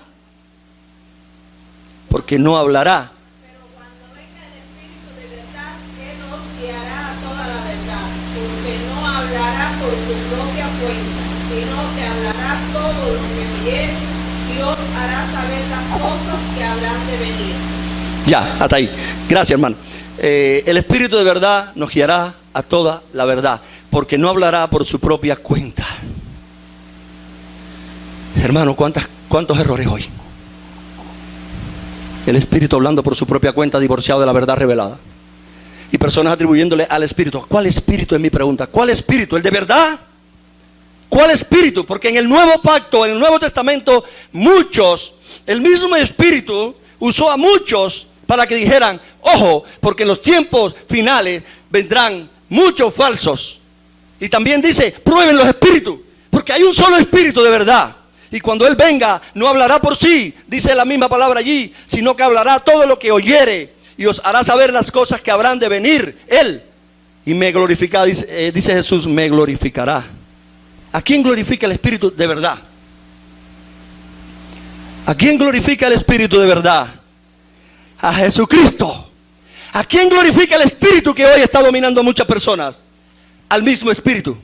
Porque no hablará. Pero cuando venga el Espíritu de verdad, Él os guiará a toda la verdad. Porque no hablará por su propia cuenta, sino que hablará todo lo que oyere y os hará saber las cosas que habrán de venir. Ya, hasta ahí. Gracias, hermano. El Espíritu de verdad nos guiará a toda la verdad, porque no hablará por su propia cuenta. Hermano, ¿cuántos errores hoy? El Espíritu hablando por su propia cuenta, divorciado de la verdad revelada. Y personas atribuyéndole al Espíritu. ¿Cuál Espíritu es mi pregunta? ¿Cuál Espíritu? ¿El de verdad? ¿Cuál Espíritu? Porque en el Nuevo Pacto, en el Nuevo Testamento, el mismo Espíritu usó a muchos para que dijeran, ojo, porque en los tiempos finales vendrán muchos falsos. Y también dice, prueben los espíritus, porque hay un solo Espíritu de verdad. Y cuando Él venga, no hablará por sí, dice la misma palabra allí, sino que hablará todo lo que oyere y os hará saber las cosas que habrán de venir Él. Y me glorificará, dice Jesús, me glorificará. ¿A quién glorifica el Espíritu de verdad? ¿A quién glorifica el Espíritu de verdad? A Jesucristo. ¿A quién glorifica el Espíritu que hoy está dominando a muchas personas? Al mismo Espíritu.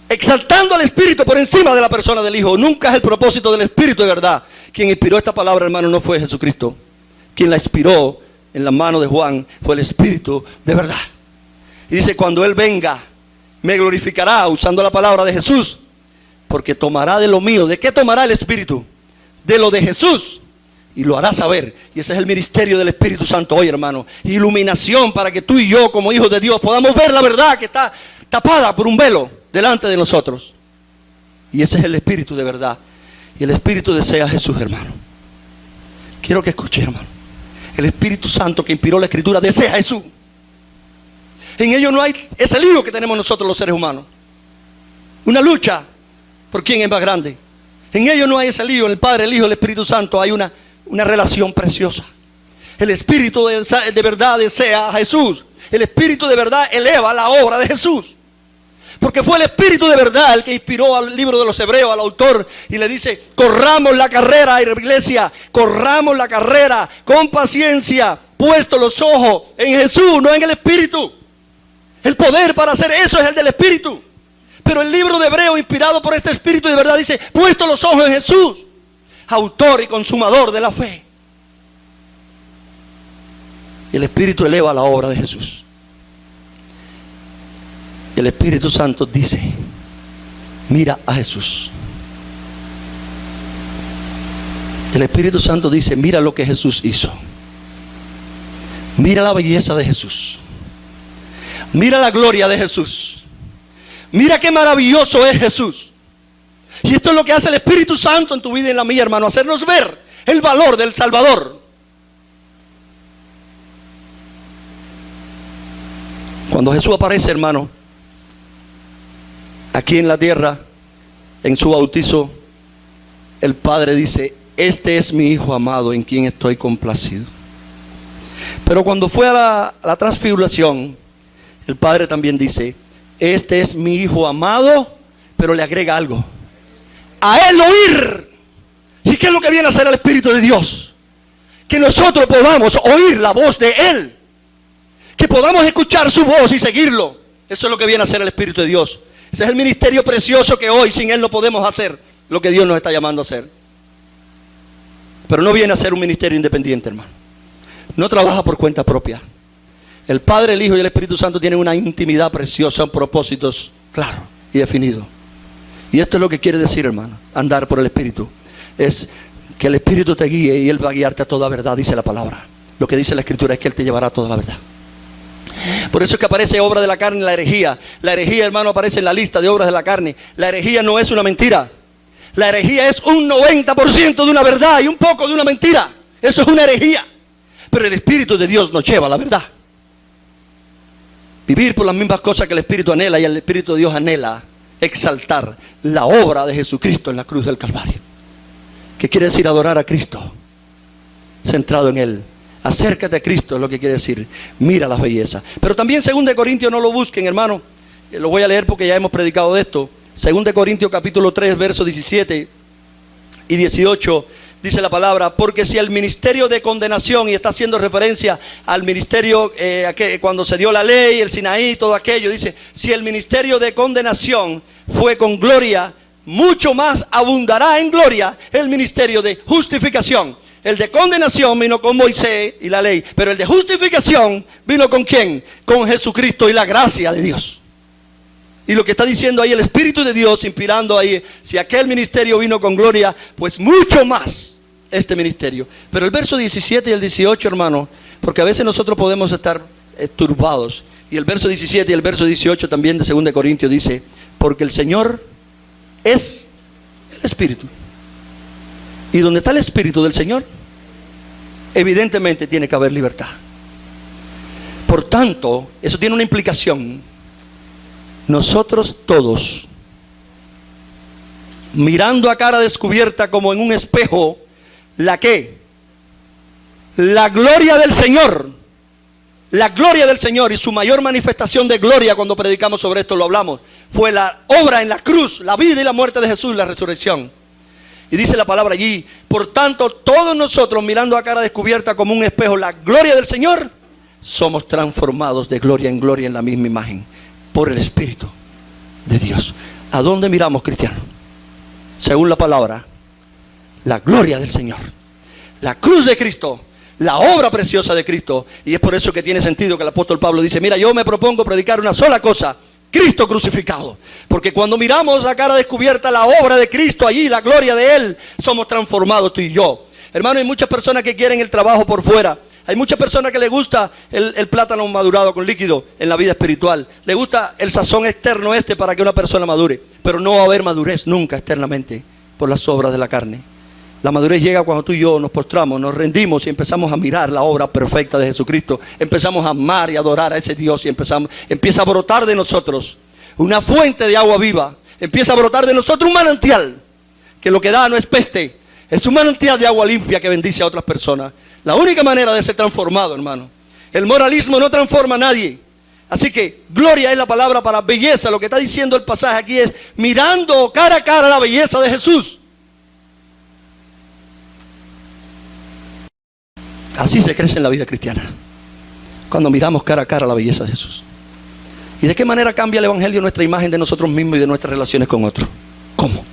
Exaltando al Espíritu por encima de la persona del Hijo. Nunca es el propósito del Espíritu de verdad. Quien inspiró esta palabra, hermano, no fue Jesucristo. Quien la inspiró en la mano de Juan fue el Espíritu de verdad. Y dice, cuando Él venga, me glorificará, usando la palabra de Jesús, porque tomará de lo mío. ¿De qué tomará el Espíritu? De lo de Jesús, y lo hará saber. Y ese es el ministerio del Espíritu Santo hoy, hermano. Iluminación para que tú y yo, como hijos de Dios, podamos ver la verdad que está tapada por un velo delante de nosotros. Y ese es el Espíritu de verdad. Y el Espíritu desea a Jesús, hermano. Quiero que escuche, hermano. El Espíritu Santo que inspiró la Escritura desea a Jesús. En ello no hay ese lío que tenemos nosotros los seres humanos. Una lucha por quién es más grande. En ello no hay ese lío. En el Padre, el Hijo, el Espíritu Santo hay una relación preciosa. El Espíritu de verdad desea a Jesús. El Espíritu de verdad eleva la obra de Jesús. Porque fue el Espíritu de verdad el que inspiró al libro de los Hebreos, al autor, y le dice, corramos la carrera, iglesia, corramos la carrera con paciencia, puesto los ojos en Jesús, no en el Espíritu. El poder para hacer eso es el del Espíritu. Pero el libro de Hebreo, inspirado por este Espíritu de verdad, dice, puesto los ojos en Jesús, autor y consumador de la fe. Y el Espíritu eleva la obra de Jesús. Y el Espíritu Santo dice, mira a Jesús. El Espíritu Santo dice, mira lo que Jesús hizo. Mira la belleza de Jesús. Mira la gloria de Jesús. Mira qué maravilloso es Jesús. Y esto es lo que hace el Espíritu Santo en tu vida y en la mía, hermano. Hacernos ver el valor del Salvador. Cuando Jesús aparece, hermano, aquí en la tierra, en su bautizo, el Padre dice, este es mi Hijo amado en quien estoy complacido. Pero cuando fue a la transfiguración, el Padre también dice, este es mi Hijo amado, pero le agrega algo. A Él oír. ¿Y qué es lo que viene a hacer el Espíritu de Dios? Que nosotros podamos oír la voz de Él. Que podamos escuchar su voz y seguirlo. Eso es lo que viene a hacer el Espíritu de Dios. Ese es el ministerio precioso que hoy sin Él no podemos hacer lo que Dios nos está llamando a hacer. Pero no viene a ser un ministerio independiente, hermano. No trabaja por cuenta propia. El Padre, el Hijo y el Espíritu Santo tienen una intimidad preciosa, propósitos claros y definidos. Y esto es lo que quiere decir, hermano, andar por el Espíritu. Es que el Espíritu te guíe y Él va a guiarte a toda verdad, dice la palabra. Lo que dice la Escritura es que Él te llevará a toda la verdad. Por eso es que aparece obra de la carne, la herejía. La herejía, hermano, aparece en la lista de obras de la carne. La herejía no es una mentira. La herejía es un 90% de una verdad y un poco de una mentira. Eso es una herejía. Pero el Espíritu de Dios nos lleva a la verdad. Vivir por las mismas cosas que el Espíritu anhela, y el Espíritu de Dios anhela exaltar la obra de Jesucristo en la cruz del Calvario. ¿Qué quiere decir adorar a Cristo? Centrado en Él. Acércate a Cristo es lo que quiere decir. Mira las bellezas. Pero también 2 Corintios, no lo busquen, hermano. Lo voy a leer porque ya hemos predicado de esto. 2 Corintios capítulo 3, versos 17 y 18. Dice la palabra, porque si el ministerio de condenación, y está haciendo referencia al ministerio cuando se dio la ley, el Sinaí, todo aquello, dice, si el ministerio de condenación fue con gloria, mucho más abundará en gloria el ministerio de justificación. El de condenación vino con Moisés y la ley, pero el de justificación vino ¿con quién? Con Jesucristo y la gracia de Dios. Y lo que está diciendo ahí el Espíritu de Dios, inspirando ahí, si aquel ministerio vino con gloria, pues mucho más este ministerio. Pero el verso 17 y el 18, hermano, porque a veces nosotros podemos estar turbados. Y el verso 17 y el verso 18 también de 2 Corintios dice, porque el Señor es el Espíritu. Y donde está el Espíritu del Señor, evidentemente tiene que haber libertad. Por tanto, eso tiene una implicación. Nosotros todos, mirando a cara descubierta como en un espejo, ¿la qué? La gloria del Señor. La gloria del Señor, y su mayor manifestación de gloria, cuando predicamos sobre esto lo hablamos, fue la obra en la cruz, la vida y la muerte de Jesús, la resurrección. Y dice la palabra allí, por tanto, todos nosotros mirando a cara descubierta como un espejo la gloria del Señor, somos transformados de gloria en la misma imagen, por el Espíritu de Dios. ¿A dónde miramos, cristianos? Según la palabra, la gloria del Señor, la cruz de Cristo, la obra preciosa de Cristo. Y es por eso que tiene sentido que el apóstol Pablo dice, mira, yo me propongo predicar una sola cosa, Cristo crucificado. Porque cuando miramos a cara descubierta la obra de Cristo allí, la gloria de Él, somos transformados tú y yo. Hermano, hay muchas personas que quieren el trabajo por fuera. Hay muchas personas que les gusta el plátano madurado con líquido en la vida espiritual. Le gusta el sazón externo para que una persona madure. Pero no va a haber madurez nunca externamente por las obras de la carne. La madurez llega cuando tú y yo nos postramos, nos rendimos y empezamos a mirar la obra perfecta de Jesucristo. Empezamos a amar y adorar a ese Dios y empieza a brotar de nosotros una fuente de agua viva. Empieza a brotar de nosotros un manantial que lo que da no es peste, es un manantial de agua limpia que bendice a otras personas. La única manera de ser transformado, hermano. El moralismo no transforma a nadie. Así que gloria es la palabra para belleza. Lo que está diciendo el pasaje aquí es mirando cara a cara la belleza de Jesús. Así se crece en la vida cristiana, cuando miramos cara a cara la belleza de Jesús. ¿Y de qué manera cambia el Evangelio nuestra imagen de nosotros mismos y de nuestras relaciones con otros? ¿Cómo?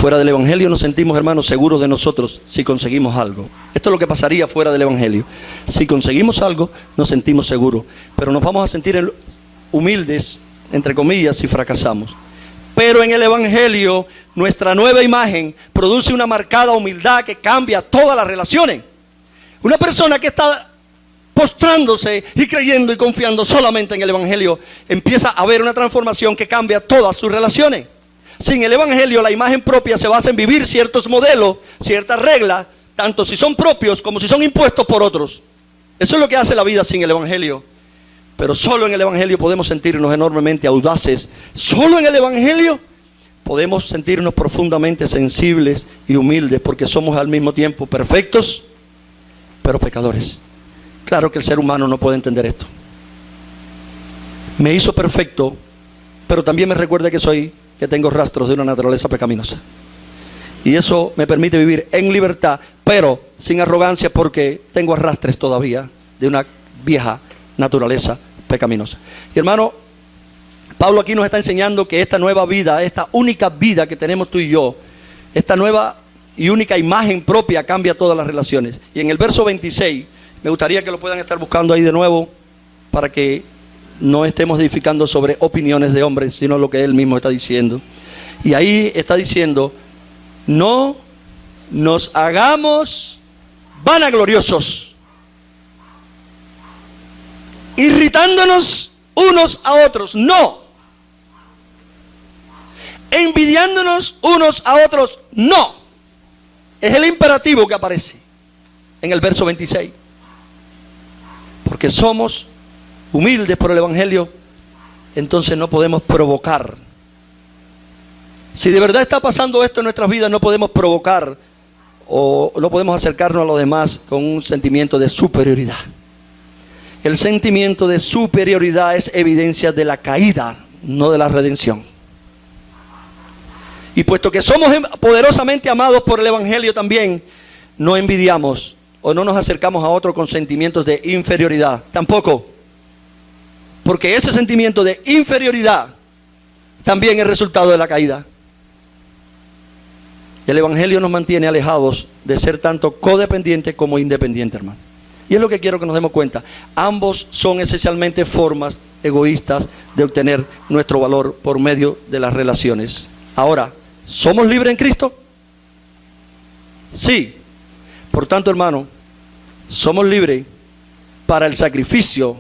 Fuera del Evangelio nos sentimos, hermanos, seguros de nosotros si conseguimos algo. Esto es lo que pasaría fuera del Evangelio. Si conseguimos algo, nos sentimos seguros. Pero nos vamos a sentir humildes, entre comillas, si fracasamos. Pero en el Evangelio, nuestra nueva imagen produce una marcada humildad que cambia todas las relaciones. Una persona que está postrándose y creyendo y confiando solamente en el Evangelio, empieza a ver una transformación que cambia todas sus relaciones. Sin el Evangelio, la imagen propia se basa en vivir ciertos modelos, ciertas reglas, tanto si son propios como si son impuestos por otros. Eso es lo que hace la vida sin el Evangelio. Pero solo en el Evangelio podemos sentirnos enormemente audaces. Solo en el Evangelio podemos sentirnos profundamente sensibles y humildes, porque somos al mismo tiempo perfectos, pero pecadores. Claro que el ser humano no puede entender esto. Me hizo perfecto, pero también me recuerda que tengo rastros de una naturaleza pecaminosa. Y eso me permite vivir en libertad, pero sin arrogancia, porque tengo arrastres todavía de una vieja naturaleza pecaminosa. Y hermano, Pablo aquí nos está enseñando que esta nueva vida, esta única vida que tenemos tú y yo, esta nueva y única imagen propia cambia todas las relaciones. Y en el verso 26, me gustaría que lo puedan estar buscando ahí de nuevo, para que no estemos edificando sobre opiniones de hombres, sino lo que él mismo está diciendo. Y ahí está diciendo: no nos hagamos vanagloriosos, irritándonos unos a otros, no. Envidiándonos unos a otros, no. Es el imperativo que aparece en el verso 26. Porque somos humildes por el Evangelio, entonces no podemos provocar. Si de verdad está pasando esto en nuestras vidas, no podemos provocar o no podemos acercarnos a los demás con un sentimiento de superioridad. El sentimiento de superioridad es evidencia de la caída, no de la redención. Y puesto que somos poderosamente amados por el Evangelio también, no envidiamos o no nos acercamos a otro con sentimientos de inferioridad, tampoco. Porque ese sentimiento de inferioridad también es resultado de la caída. El Evangelio nos mantiene alejados de ser tanto codependientes como independientes, hermano. Y es lo que quiero que nos demos cuenta. Ambos son esencialmente formas egoístas de obtener nuestro valor por medio de las relaciones. Ahora, ¿somos libres en Cristo? Sí. Por tanto, hermano, somos libres para el sacrificio.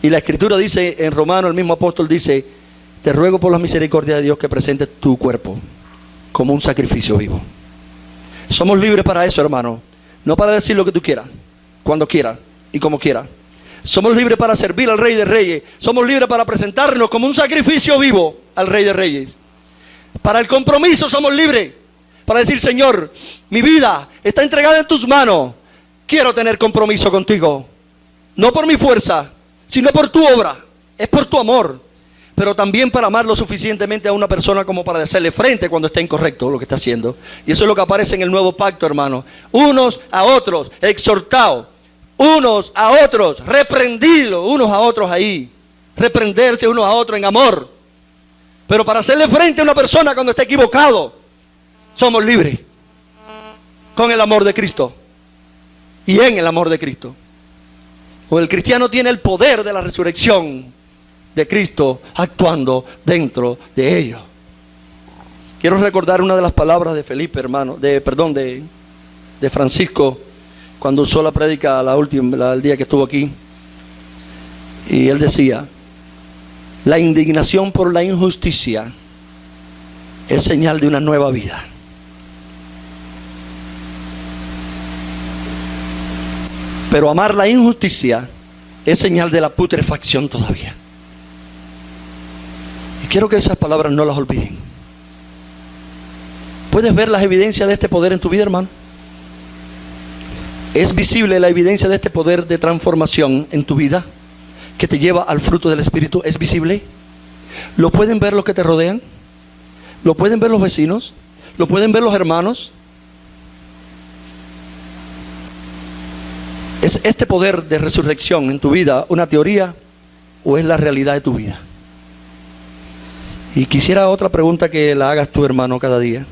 Y la Escritura dice en Romanos, el mismo apóstol dice: te ruego por la misericordia de Dios que presentes tu cuerpo como un sacrificio vivo. Somos libres para eso, hermano. No para decir lo que tú quieras, cuando quieras y como quieras. Somos libres para servir al Rey de Reyes. Somos libres para presentarnos como un sacrificio vivo al Rey de Reyes. Para el compromiso somos libres. Para decir: Señor, mi vida está entregada en tus manos. Quiero tener compromiso contigo. No por mi fuerza, sino por tu obra. Es por tu amor. Pero también para amar lo suficientemente a una persona como para hacerle frente cuando esté incorrecto lo que está haciendo. Y eso es lo que aparece en el nuevo pacto, hermano. Unos a otros, exhortados. Unos a otros, reprendidos. Unos a otros ahí. Reprenderse unos a otros en amor. Pero para hacerle frente a una persona cuando está equivocado, somos libres. Con el amor de Cristo. Y en el amor de Cristo. O el cristiano tiene el poder de la resurrección de Cristo actuando dentro de ellos. Quiero recordar una de las palabras de Felipe, hermano, de Francisco, cuando usó la prédica el día que estuvo aquí. Y él decía: la indignación por la injusticia es señal de una nueva vida. Pero amar la injusticia es señal de la putrefacción todavía. Y quiero que esas palabras no las olviden. ¿Puedes ver las evidencias de este poder en tu vida, hermano? ¿Es visible la evidencia de este poder de transformación en tu vida que te lleva al fruto del Espíritu? ¿Es visible? ¿Lo pueden ver los que te rodean? ¿Lo pueden ver los vecinos? ¿Lo pueden ver los hermanos? ¿Es este poder de resurrección en tu vida una teoría o es la realidad de tu vida? Y quisiera otra pregunta que la hagas tú, hermano, cada día.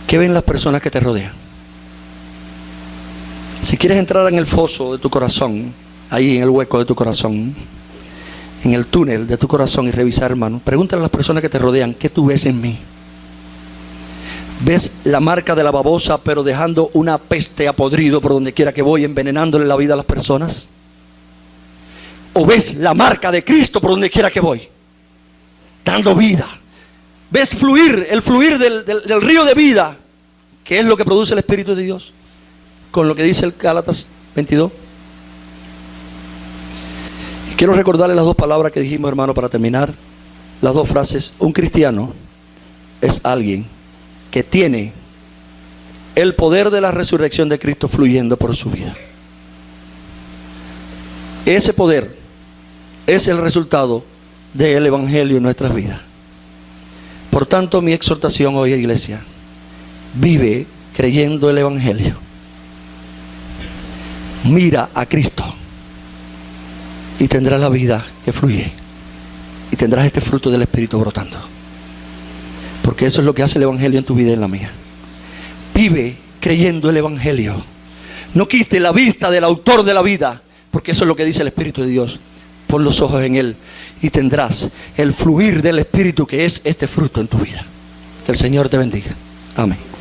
¿Qué ven las personas que te rodean? Si quieres entrar en el foso de tu corazón, ahí en el hueco de tu corazón, en el túnel de tu corazón y revisar, hermano, pregúntale a las personas que te rodean, ¿qué tú ves en mí? ¿Ves la marca de la babosa pero dejando una peste apodrido por donde quiera que voy, envenenándole la vida a las personas? ¿O ves la marca de Cristo por donde quiera que voy, dando vida? ¿Ves fluir, el fluir del río de vida, que es lo que produce el Espíritu de Dios? Con lo que dice el Gálatas 22. Y quiero recordarle las dos palabras que dijimos, hermano, para terminar. Las dos frases. Un cristiano es alguien que tiene el poder de la resurrección de Cristo fluyendo por su vida. Ese poder es el resultado del Evangelio en nuestras vidas. Por tanto, mi exhortación hoy, iglesia, vive creyendo el Evangelio. Mira a Cristo y tendrás la vida que fluye y tendrás este fruto del Espíritu brotando, porque eso es lo que hace el Evangelio en tu vida y en la mía. Vive creyendo el Evangelio. No quite la vista del autor de la vida, porque eso es lo que dice el Espíritu de Dios. Pon los ojos en Él y tendrás el fluir del Espíritu, que es este fruto en tu vida. Que el Señor te bendiga. Amén.